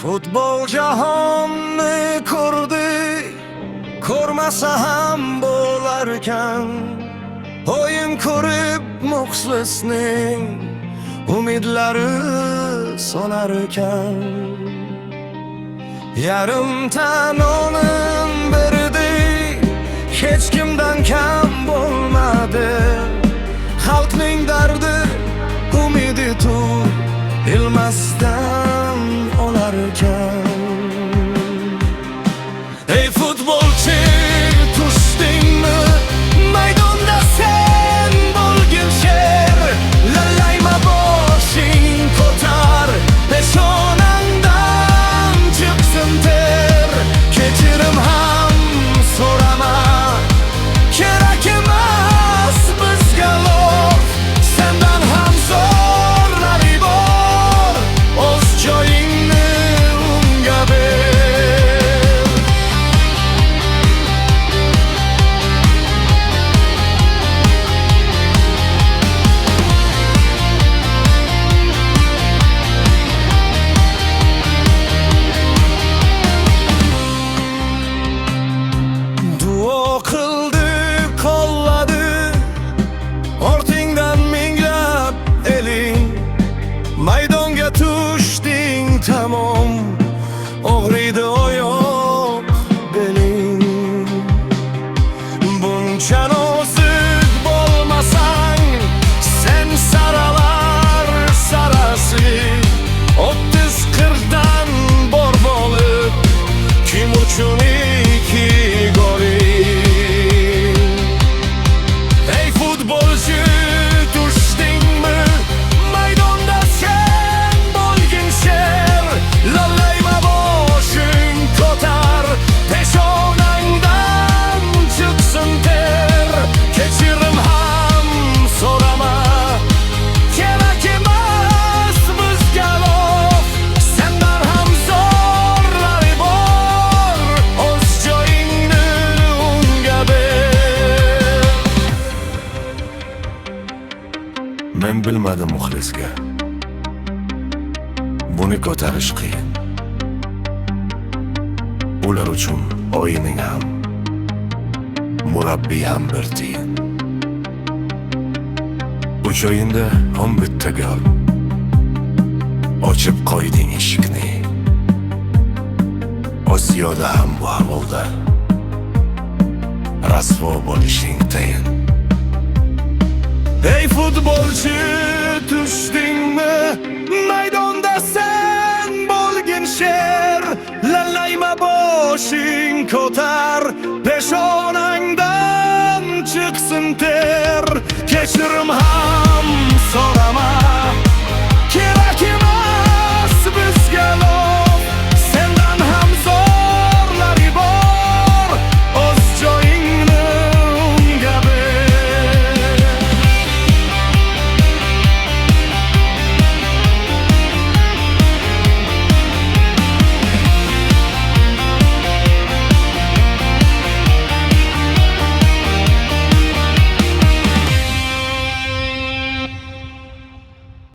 Futbol jahonni ko'rdi, ko'rmasa ham bo'larkan. O'yin ko'rib muxlisning umidlari solar ekan. Yarimta nonin berdi, hech kimdan kam bo'lmadi. Xalqning dardi, umidi tu ilmasdan olar ekan. Ey futbolchi, tushdingmi maydonda sen bo'lgin sher? Lalayma boshing ko'tar, peshonangdan chiqsin ter. Kechirim ham so'rama, kerak emas bizga lof. Sendan ham zo'rlari bor, o'z joyingni unga ber. Duo qildi, qo'lladi, ortingdan minglab eling. Maydonga tushding tamom, og'riydi oyoq beling. Buncha nozik bo'lmasang, sen saralar sarasi. 30-40dan bor bo'lib, kim uchun ikki goling? Ey futbolchi, tushdingmi maydonda sen bo'lgin sher? Lalayma boshing ko'tar, peshonangdan chiqsin ter. Kechirim ham so'rama, kerak emas bizga lof. Sendan ham zo'rlari bor, o'z joyingni unga ber. Men bilmadim muxlisga buni ko'tarish qiyin. Ular uchun o'yining ham, murabbiy ham bir tiyin. Uch o'yinda 11 gol, ochib qo'yding eshikni. Osiyoda ham bu ahvolda rasvo bo'lishing tayin. Ey futbolchi, tushdingmi maydonda sen bo'lgin sher? Lalayma boshing ko'tar, peshonangdan chiqsin ter. Kechirim ham